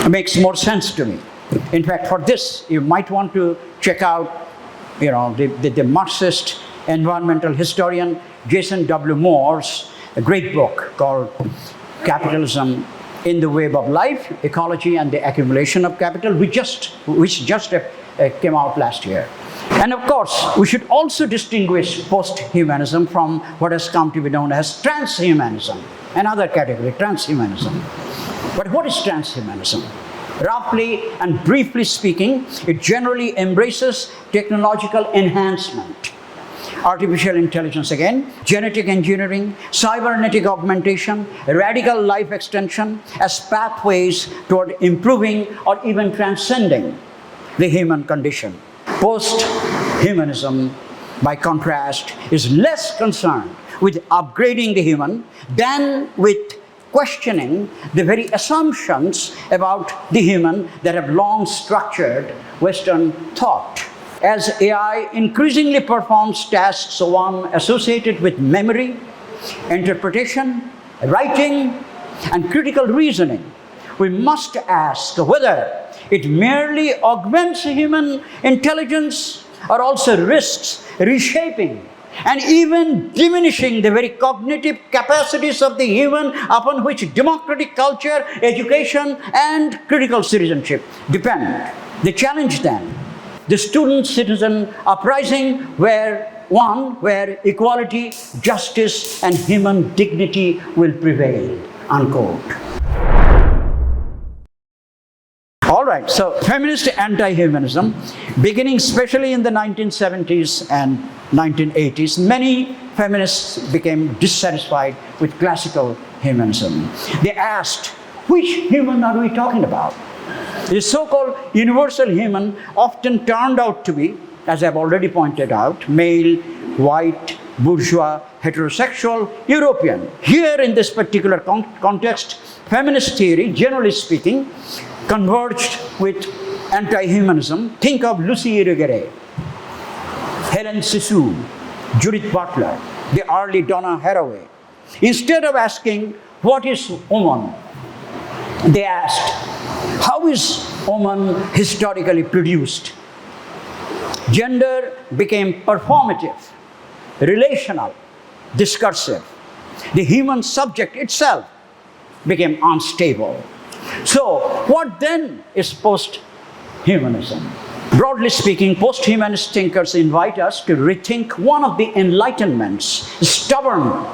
makes more sense to me. In fact, for this, you might want to check out, the Marxist environmental historian Jason W. Moore's a great book called Capitalism in the Web of Life, Ecology and the Accumulation of Capital, which just came out last year. And of course, we should also distinguish posthumanism from what has come to be known as transhumanism, another category, transhumanism. But what is transhumanism? Roughly and briefly speaking, it generally embraces technological enhancement, artificial intelligence again, genetic engineering, cybernetic augmentation, radical life extension as pathways toward improving or even transcending the human condition. Posthumanism, by contrast, is less concerned with upgrading the human than with questioning the very assumptions about the human that have long structured Western thought. As AI increasingly performs tasks, one associated with memory, interpretation, writing, and critical reasoning, we must ask whether it merely augments human intelligence or also risks reshaping and even diminishing the very cognitive capacities of the human upon which democratic culture, education, and critical citizenship depend. The challenge then, the student-citizen uprising where equality, justice, and human dignity will prevail, unquote. All right, so feminist anti-humanism, beginning especially in the 1970s and 1980s, many feminists became dissatisfied with classical humanism. They asked, which human are we talking about? The so-called universal human often turned out to be, as I've already pointed out, male, white, bourgeois, heterosexual, European. Here in this particular context, feminist theory, generally speaking, converged with anti-humanism. Think of Lucy Irigaray, Helen Sissou, Judith Butler, the early Donna Haraway. Instead of asking, what is woman? They asked, how is woman historically produced? Gender became performative, relational, discursive. The human subject itself became unstable. So, what then is posthumanism? Broadly speaking, posthumanist thinkers invite us to rethink one of the Enlightenment's stubborn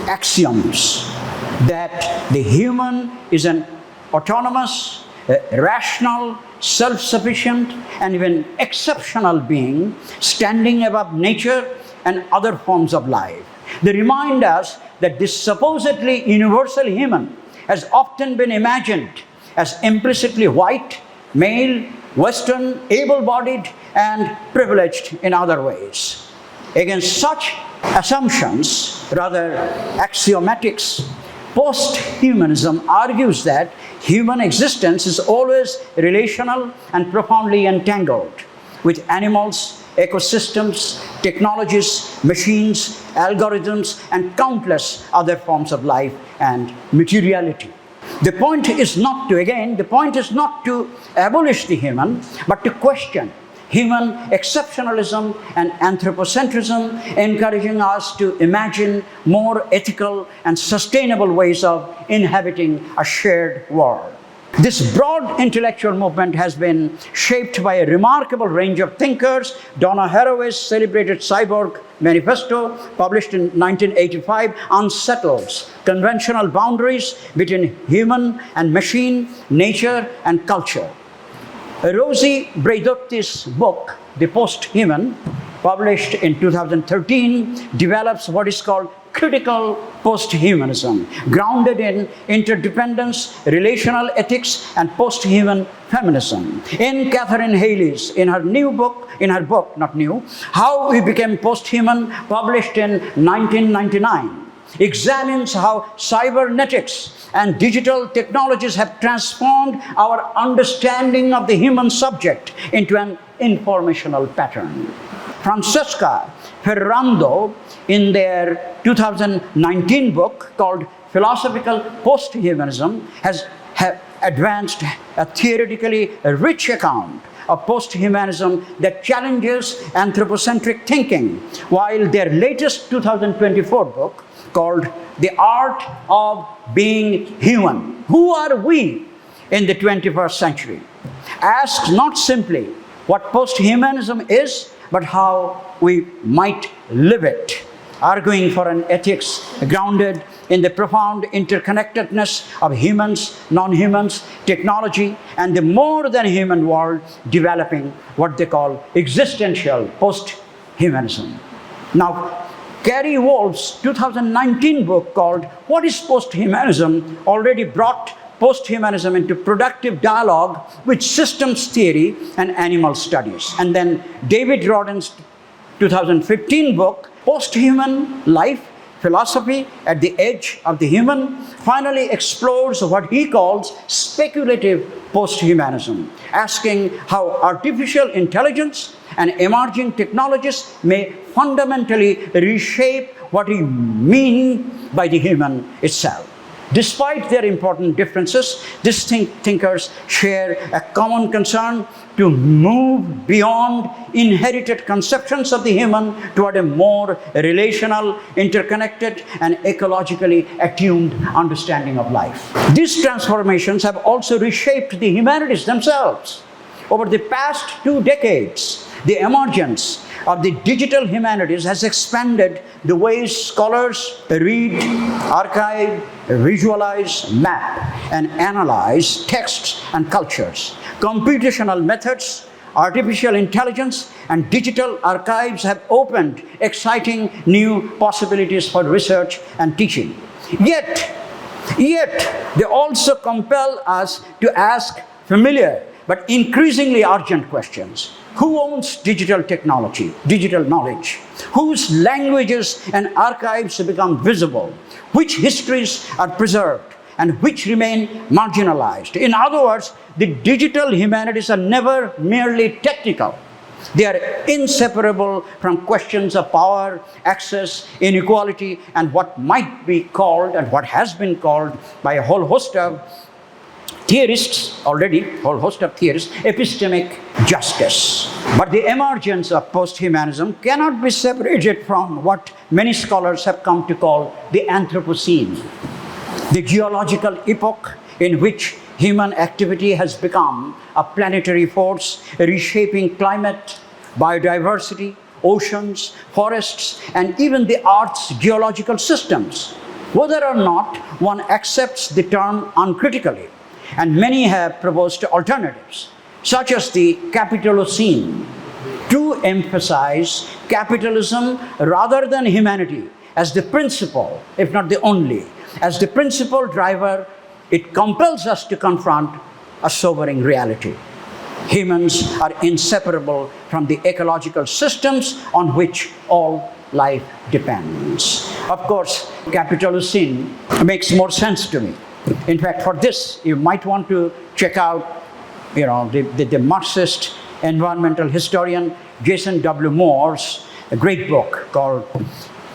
axioms, that the human is an autonomous, rational, self-sufficient, and even exceptional being standing above nature and other forms of life. They remind us that this supposedly universal human has often been imagined as implicitly white, male, Western, able-bodied, and privileged in other ways. Against such assumptions, rather axiomatics, posthumanism argues that human existence is always relational and profoundly entangled with animals, ecosystems, technologies, machines, algorithms, and countless other forms of life and materiality. The point is not to abolish the human, but to question human exceptionalism and anthropocentrism, encouraging us to imagine more ethical and sustainable ways of inhabiting a shared world. This broad intellectual movement has been shaped by a remarkable range of thinkers. Donna Haraway's celebrated Cyborg Manifesto, published in 1985, unsettles conventional boundaries between human and machine, nature and culture. Rosie Braidotti's book, The Posthuman, published in 2013, develops what is called critical posthumanism, grounded in interdependence, relational ethics, and posthuman feminism. In Catherine Haley's, in her book, How We Became Posthuman, published in 1999, examines how cybernetics and digital technologies have transformed our understanding of the human subject into an informational pattern. Francesca Ferrando, in their 2019 book called Philosophical Posthumanism, have advanced a theoretically rich account of posthumanism that challenges anthropocentric thinking, while their latest 2024 book called The Art of Being Human, who are we in the 21st century, asks not simply what posthumanism is, but how we might live it, arguing for an ethics grounded in the profound interconnectedness of humans, non-humans, technology, and the more than human world, developing what they call existential posthumanism. Now, Gary Wolf's 2019 book called What is Posthumanism already brought posthumanism into productive dialogue with systems theory and animal studies. And then David Rodin's 2015 book, Posthuman Life, Philosophy at the Edge of the Human, finally explores what he calls speculative posthumanism, asking how artificial intelligence and emerging technologies may fundamentally reshape what we mean by the human itself. Despite their important differences, these thinkers share a common concern to move beyond inherited conceptions of the human toward a more relational, interconnected, and ecologically attuned understanding of life. These transformations have also reshaped the humanities themselves. Over the past 2 decades, the emergence of the digital humanities has expanded the ways scholars read, archive, visualize, map, and analyze texts and cultures. Computational methods, artificial intelligence, and digital archives have opened exciting new possibilities for research and teaching. Yet, they also compel us to ask familiar but increasingly urgent questions. Who owns digital technology, digital knowledge? Whose languages and archives become visible? Which histories are preserved and which remain marginalized? In other words, the digital humanities are never merely technical. They are inseparable from questions of power, access, inequality, and what might be called, and what has been called by a whole host of theorists, epistemic justice. But the emergence of posthumanism cannot be separated from what many scholars have come to call the Anthropocene, the geological epoch in which human activity has become a planetary force, reshaping climate, biodiversity, oceans, forests, and even the Earth's geological systems, whether or not one accepts the term uncritically. And many have proposed alternatives, such as the Capitalocene, to emphasize capitalism rather than humanity as the principal, if not the only. As the principal driver, it compels us to confront a sobering reality. Humans are inseparable from the ecological systems on which all life depends. Of course, Capitalocene makes more sense to me. In fact, for this, you might want to check out, the Marxist environmental historian Jason W. Moore's great book called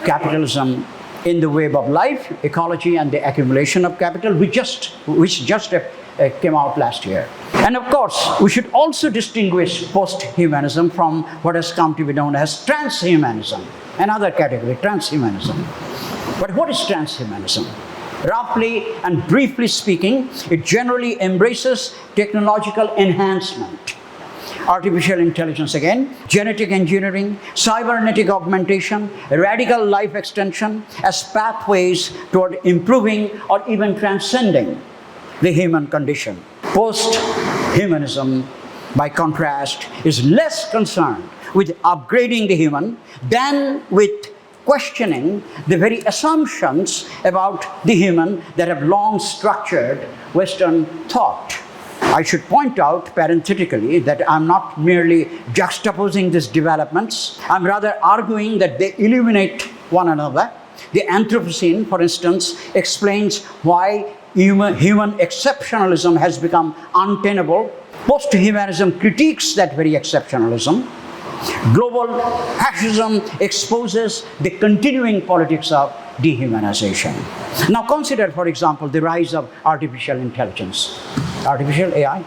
Capitalism in the Web of Life, Ecology and the Accumulation of Capital, which just came out last year. And of course, we should also distinguish posthumanism from what has come to be known as transhumanism, another category, transhumanism. But what is transhumanism? Roughly and briefly speaking, it generally embraces technological enhancement, artificial intelligence again, genetic engineering, cybernetic augmentation, radical life extension as pathways toward improving or even transcending the human condition. Posthumanism, by contrast, is less concerned with upgrading the human than with questioning the very assumptions about the human that have long structured Western thought. I should point out parenthetically that I'm not merely juxtaposing these developments. I'm rather arguing that they illuminate one another. The Anthropocene, for instance, explains why human exceptionalism has become untenable. Posthumanism critiques that very exceptionalism. Global fascism exposes the continuing politics of dehumanization. Now consider, for example, the rise of artificial intelligence. Artificial AI.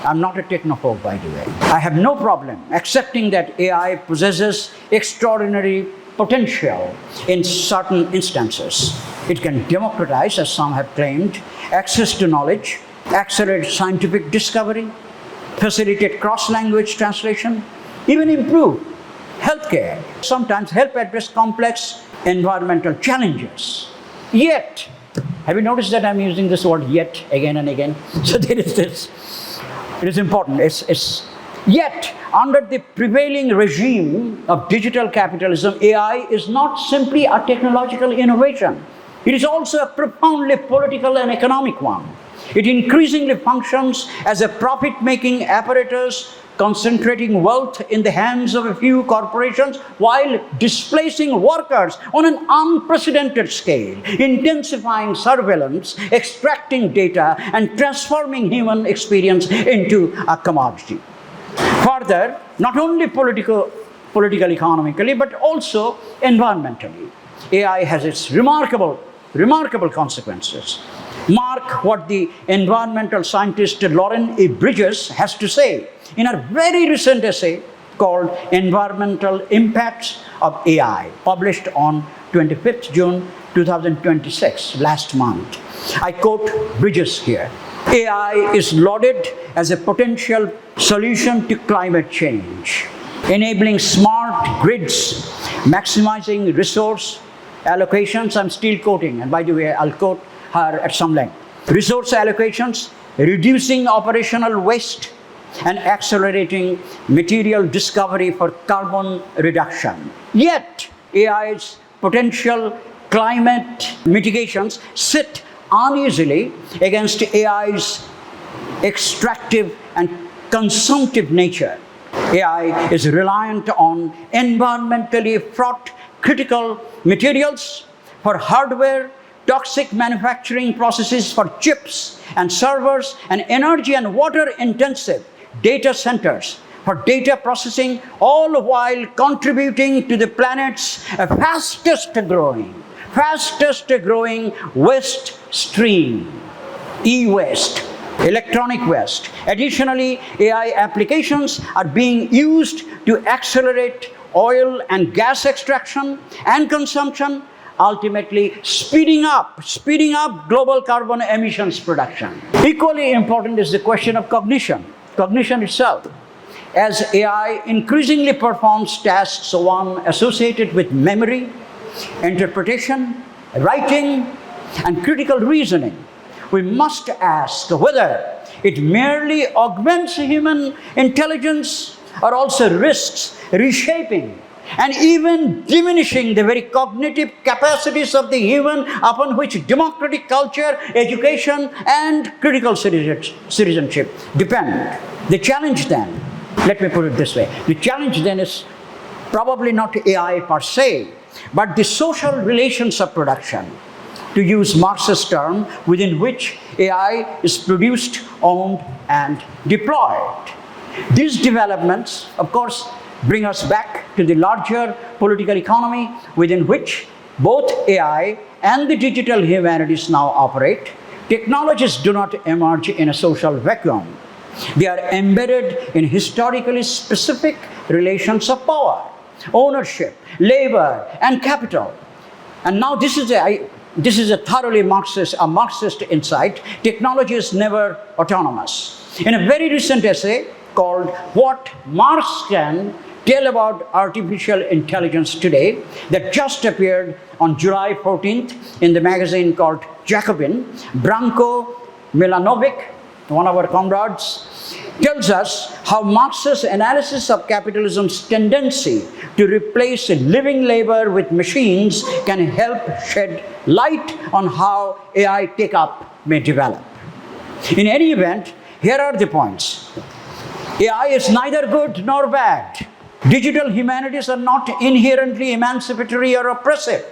I'm not a technophobe, by the way. I have no problem accepting that AI possesses extraordinary potential in certain instances. It can democratize, as some have claimed, access to knowledge, accelerate scientific discovery, facilitate cross-language translation, even improve healthcare, sometimes help address complex environmental challenges. Yet, have you noticed that I'm using this word yet again and again? So there is this. It is important. Yet, under the prevailing regime of digital capitalism, AI is not simply a technological innovation. It is also a profoundly political and economic one. It increasingly functions as a profit-making apparatus, concentrating wealth in the hands of a few corporations while displacing workers on an unprecedented scale, intensifying surveillance, extracting data, and transforming human experience into a commodity. Further, not only political economically, but also environmentally, AI has its remarkable consequences. Mark what the environmental scientist Lauren E. Bridges has to say in a very recent essay called Environmental Impacts of AI, published on 25th June 2026, last month. I quote Bridges here. AI is lauded as a potential solution to climate change, enabling smart grids, maximizing resource allocations. I'm still quoting, and by the way, I'll quote her at some length. Resource allocations, reducing operational waste, and accelerating material discovery for carbon reduction. Yet, AI's potential climate mitigations sit uneasily against AI's extractive and consumptive nature. AI is reliant on environmentally fraught critical materials for hardware, toxic manufacturing processes for chips and servers, and energy and water-intensive data centers for data processing, all while contributing to the planet's fastest growing waste stream, e-waste, electronic waste. Additionally, AI applications are being used to accelerate oil and gas extraction and consumption, ultimately speeding up global carbon emissions production. Equally important is the question of cognition itself. As AI increasingly performs tasks, one associated with memory, interpretation, writing, and critical reasoning, we must ask whether it merely augments human intelligence or also risks reshaping and even diminishing the very cognitive capacities of the human upon which democratic culture, education, and critical citizenship depend. The challenge then, let me put it this way, the challenge then is probably not AI per se, but the social relations of production, to use Marx's term, within which AI is produced, owned, and deployed. These developments, of course, bring us back to the larger political economy within which both AI and the digital humanities now operate. Technologies do not emerge in a social vacuum. They are embedded in historically specific relations of power, ownership, labor, and capital. And now this is a thoroughly Marxist insight. Technology is never autonomous. In a very recent essay called What Marx Can Tell About Artificial Intelligence Today, that just appeared on July 14th in the magazine called Jacobin, Branko Milanovic, one of our comrades, tells us how Marx's analysis of capitalism's tendency to replace living labor with machines can help shed light on how AI take-up may develop. In any event, here are the points. AI is neither good nor bad. Digital humanities are not inherently emancipatory or oppressive.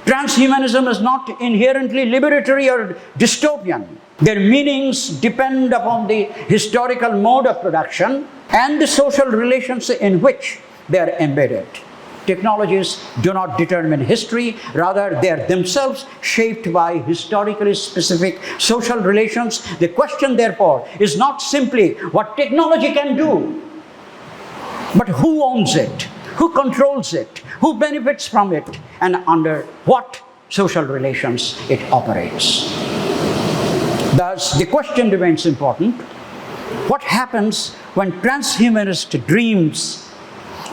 Transhumanism is not inherently liberatory or dystopian. Their meanings depend upon the historical mode of production and the social relations in which they are embedded. Technologies do not determine history, rather they are themselves shaped by historically specific social relations. The question, therefore, is not simply what technology can do, but who owns it, who controls it, who benefits from it, and under what social relations it operates. Thus, the question remains important: what happens when transhumanist dreams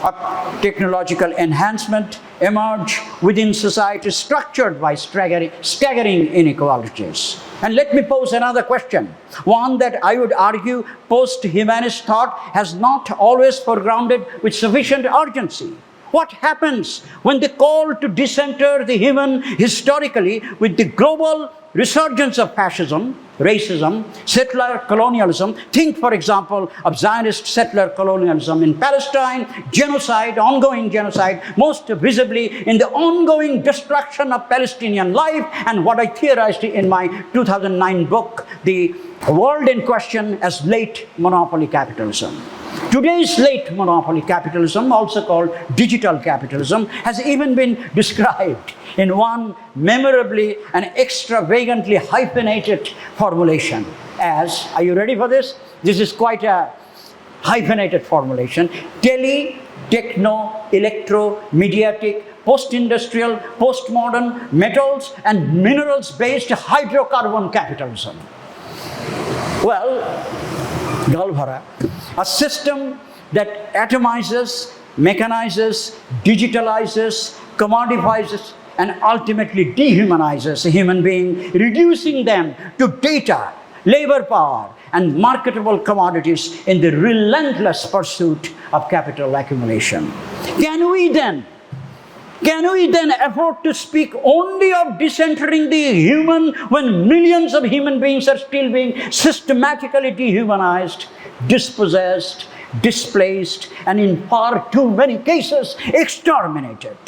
of technological enhancement emerge within societies structured by staggering inequalities? And let me pose another question, one that I would argue post-humanist thought has not always foregrounded with sufficient urgency. What happens when the call to decenter the human historically with the global resurgence of fascism, racism, settler colonialism? Think, for example, of Zionist settler colonialism in Palestine, genocide, ongoing genocide, most visibly in the ongoing destruction of Palestinian life, and what I theorized in my 2009 book, The World in Question as Late Monopoly Capitalism. Today's late monopoly capitalism, also called digital capitalism, has even been described in one memorably and extravagantly hyphenated formulation as, are you ready for this? This is quite a hyphenated formulation: tele, techno, electro, mediatic, post-industrial, postmodern, metals and minerals-based hydrocarbon capitalism. Well, Galbhara, a system that atomizes, mechanizes, digitalizes, commodifies, and ultimately dehumanizes a human being, reducing them to data, labor power, and marketable commodities in the relentless pursuit of capital accumulation. Can we then afford to speak only of decentering the human when millions of human beings are still being systematically dehumanized, dispossessed, displaced, and in far too many cases exterminated?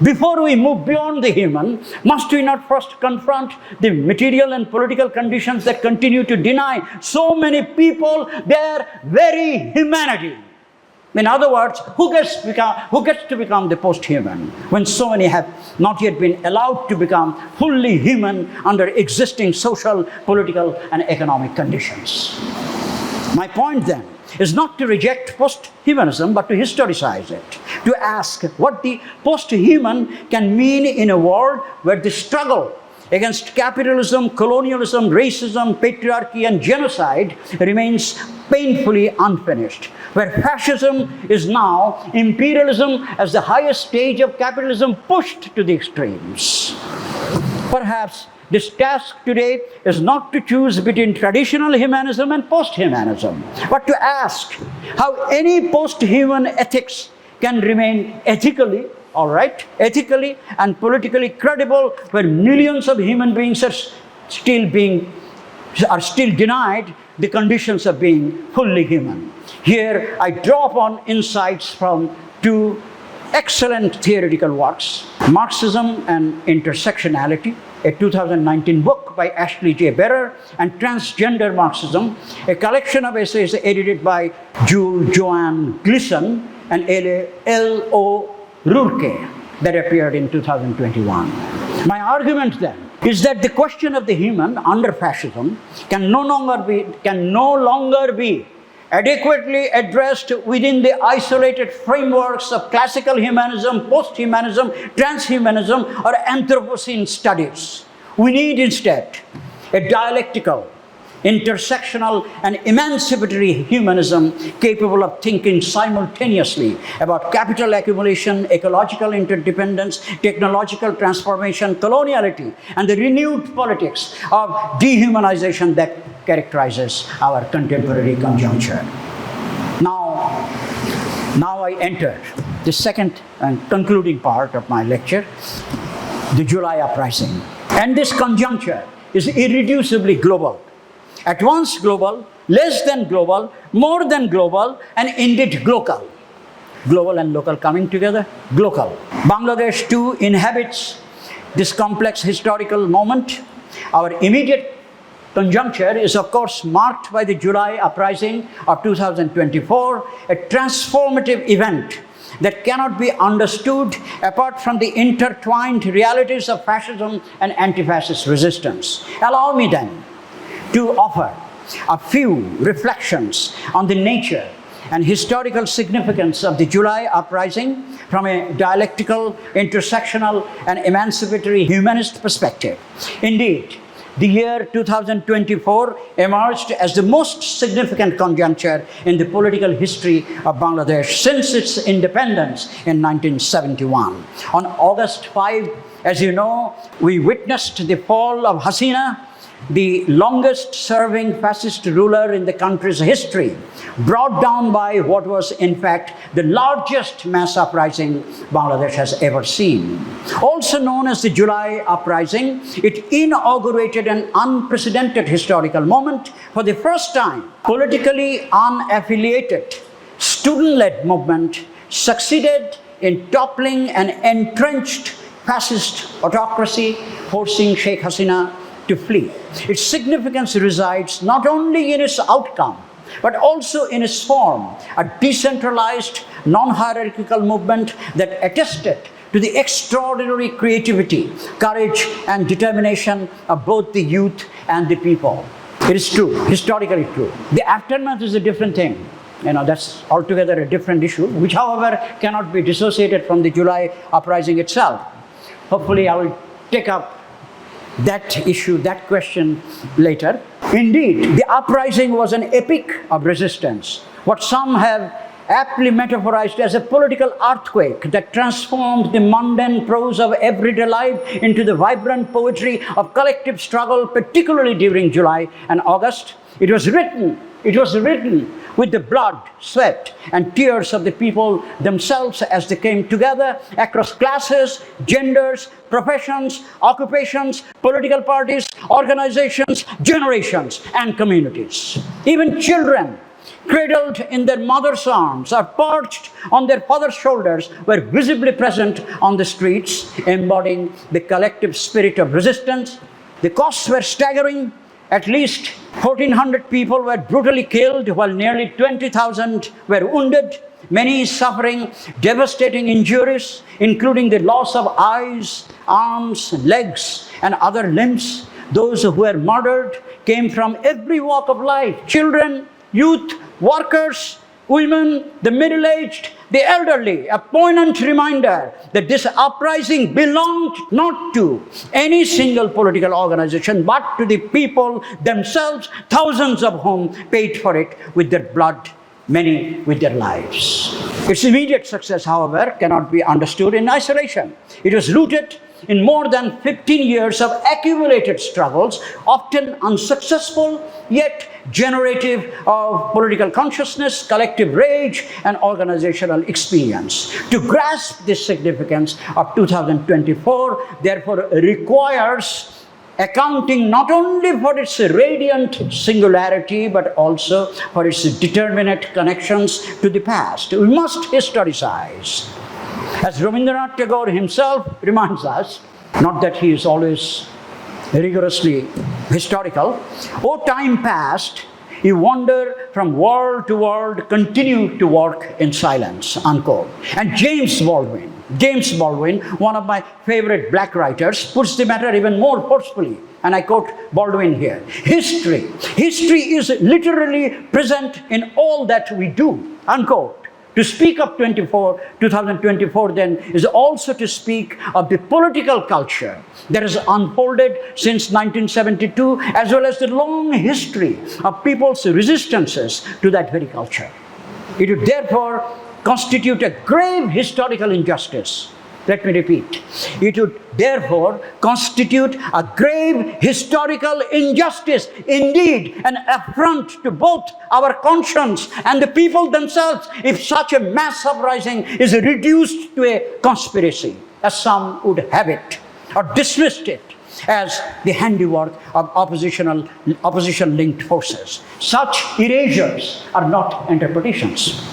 Before we move beyond the human, must we not first confront the material and political conditions that continue to deny so many people their very humanity? In other words, who gets to become the post-human when so many have not yet been allowed to become fully human under existing social, political, and economic conditions? My point then is not to reject post-humanism, but to historicize it, to ask what the post-human can mean in a world where the struggle against capitalism, colonialism, racism, patriarchy, and genocide remains painfully unfinished, where fascism is now imperialism as the highest stage of capitalism pushed to the extremes. Perhaps this task today is not to choose between traditional humanism and post-humanism, but to ask how any post-human ethics can remain ethically and politically credible when millions of human beings are still denied the conditions of being fully human. Here I draw upon insights from two excellent theoretical works: Marxism and Intersectionality, a 2019 book by Ashley J. Berer, and Transgender Marxism, a collection of essays edited by Jules Joanne Gleason and L.O. Rourke that appeared in 2021. My argument then is that the question of the human under fascism can no longer be adequately addressed within the isolated frameworks of classical humanism, post-humanism, transhumanism, or Anthropocene studies. We need instead a dialectical, intersectional, and emancipatory humanism capable of thinking simultaneously about capital accumulation, ecological interdependence, technological transformation, coloniality, and the renewed politics of dehumanization that characterizes our contemporary conjuncture. Now I enter the second and concluding part of my lecture, the July uprising. And this conjuncture is irreducibly global. At once global, less than global, more than global, and indeed glocal. Global and local coming together, glocal. Bangladesh too inhabits this complex historical moment. Our immediate conjuncture is, of course, marked by the July uprising of 2024, a transformative event that cannot be understood apart from the intertwined realities of fascism and anti-fascist resistance. Allow me then to offer a few reflections on the nature and historical significance of the July uprising from a dialectical, intersectional, and emancipatory humanist perspective. Indeed, the year 2024 emerged as the most significant conjuncture in the political history of Bangladesh since its independence in 1971. On August 5, as you know, we witnessed the fall of Hasina, the longest-serving fascist ruler in the country's history, brought down by what was, in fact, the largest mass uprising Bangladesh has ever seen. Also known as the July Uprising, it inaugurated an unprecedented historical moment. For the first time, politically unaffiliated, student-led movement succeeded in toppling an entrenched fascist autocracy, forcing Sheikh Hasina to flee. Its significance resides not only in its outcome, but also in its form, a decentralized, non-hierarchical movement that attested to the extraordinary creativity, courage, and determination of both the youth and the people. It is true, historically true. The aftermath is a different thing. That's altogether a different issue, which, however, cannot be dissociated from the July uprising itself. Hopefully, I will take up that issue, that question later. Indeed, the uprising was an epic of resistance, what some have aptly metaphorized as a political earthquake that transformed the mundane prose of everyday life into the vibrant poetry of collective struggle, particularly during July and August. It was written with the blood, sweat, and tears of the people themselves as they came together across classes, genders, professions, occupations, political parties, organizations, generations, and communities. Even children, cradled in their mother's arms or perched on their father's shoulders, were visibly present on the streets, embodying the collective spirit of resistance. The costs were staggering. At least 1,400 people were brutally killed, while nearly 20,000 were wounded, many suffering devastating injuries, including the loss of eyes, arms, legs, and other limbs. Those who were murdered came from every walk of life: children, youth, workers, women, the middle-aged, the elderly. A poignant reminder that this uprising belonged not to any single political organization, but to the people themselves, thousands of whom paid for it with their blood, many with their lives. Its immediate success, however, cannot be understood in isolation. It was rooted in more than 15 years of accumulated struggles, often unsuccessful, yet generative of political consciousness, collective rage, and organizational experience. To grasp the significance of 2024, therefore, requires accounting not only for its radiant singularity, but also for its determinate connections to the past. We must historicize. As Rabindranath Tagore himself reminds us, not that he is always rigorously historical, "O time past, you wander from world to world, continue to work in silence," unquote. And James Baldwin, one of my favorite black writers, puts the matter even more forcefully. And I quote Baldwin here: History is literally present in all that we do," unquote. To speak of 2024 then is also to speak of the political culture that has unfolded since 1972, as well as the long history of people's resistances to that very culture. It would therefore constitute a grave historical injustice. Let me repeat. It would therefore constitute a grave historical injustice, indeed an affront to both our conscience and the people themselves, if such a mass uprising is reduced to a conspiracy, as some would have it, or dismissed it as the handiwork of opposition-linked forces. Such erasures are not interpretations.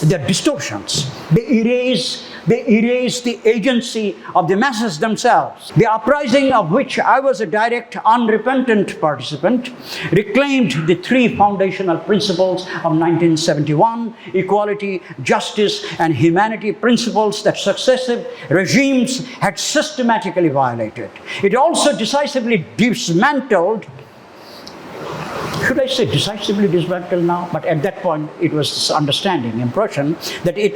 They are distortions. They erase They erase the agency of the masses themselves. The uprising, of which I was a direct, unrepentant participant, reclaimed the three foundational principles of 1971, equality, justice, and humanity, principles that successive regimes had systematically violated. It also decisively dismantled, should I say decisively dismantled now? But at that point, it was this understanding, impression, that it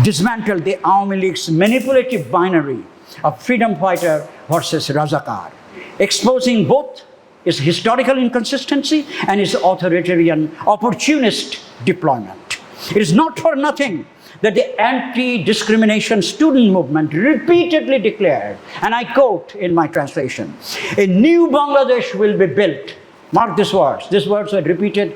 dismantled the Awami League's manipulative binary of freedom fighter versus Razakar, exposing both its historical inconsistency and its authoritarian opportunist deployment. It is not for nothing that the anti-discrimination student movement repeatedly declared, and I quote in my translation, "A new Bangladesh will be built." Mark these words. These words were repeated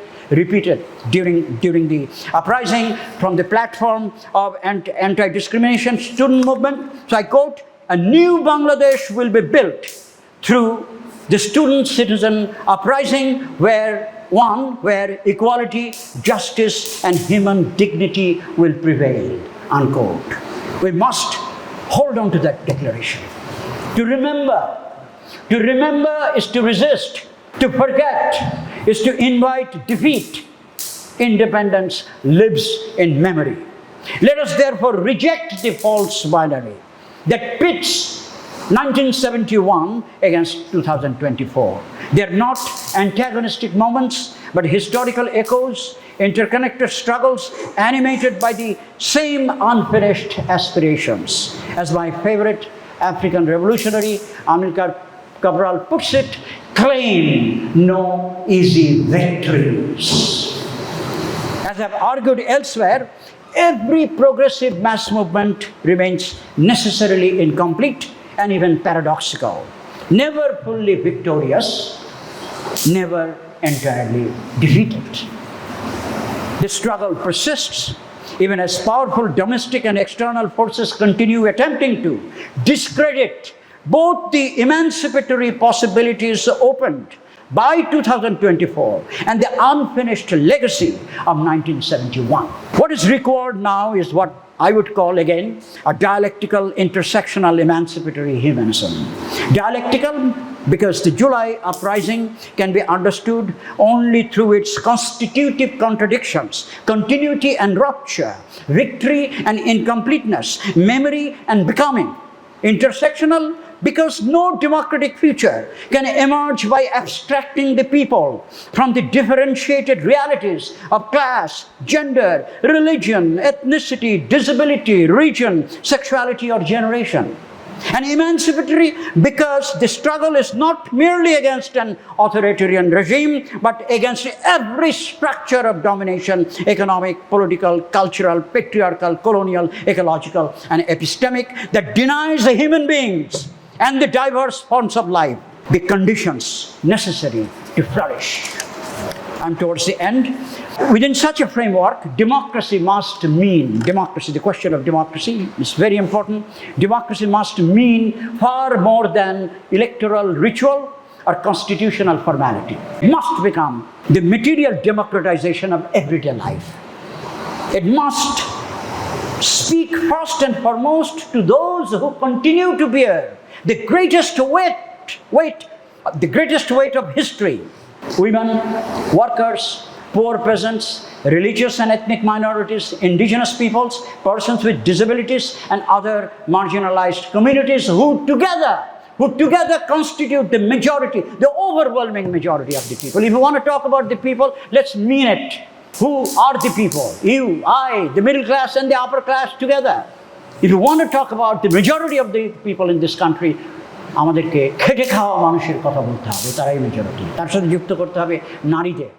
during the uprising from the platform of anti-discrimination student movement. So I quote, "A new Bangladesh will be built through the student citizen uprising where equality, justice, and human dignity will prevail," unquote. We must hold on to that declaration. To remember is to resist. To forget is to invite defeat. Independence lives in memory. Let us therefore reject the false binary that pits 1971 against 2024. They are not antagonistic moments, but historical echoes, interconnected struggles animated by the same unfinished aspirations. As my favorite African revolutionary, Amilcar Cabral, puts it, claim no easy victories. As I've argued elsewhere, every progressive mass movement remains necessarily incomplete and even paradoxical. Never fully victorious, never entirely defeated. The struggle persists even as powerful domestic and external forces continue attempting to discredit both the emancipatory possibilities opened by 2024 and the unfinished legacy of 1971. What is required now is what I would call again a dialectical intersectional emancipatory humanism. Dialectical because the July uprising can be understood only through its constitutive contradictions, continuity and rupture, victory and incompleteness, memory and becoming. Intersectional because no democratic future can emerge by abstracting the people from the differentiated realities of class, gender, religion, ethnicity, disability, region, sexuality, or generation. And emancipatory because the struggle is not merely against an authoritarian regime, but against every structure of domination, economic, political, cultural, patriarchal, colonial, ecological, and epistemic that denies the human beings and the diverse forms of life the conditions necessary to flourish. I'm towards the end. Within such a framework, democracy must mean, the question of democracy is very important. Democracy must mean far more than electoral ritual or constitutional formality. It must become the material democratization of everyday life. It must speak first and foremost to those who continue to bear the greatest weight of history. Women, workers, poor peasants, religious and ethnic minorities, indigenous peoples, persons with disabilities, and other marginalized communities who together constitute the majority, the overwhelming majority of the people. If you want to talk about the people, let's mean it. Who are the people? You, I, the middle class and the upper class together. If you want to talk about the majority of the people in this country, আমাদেরকে খেটে খাওয়া মানুষের কথা বলতে হবে, তারাই majority. তার সাথে যুক্ত করতে হবে নারীদের।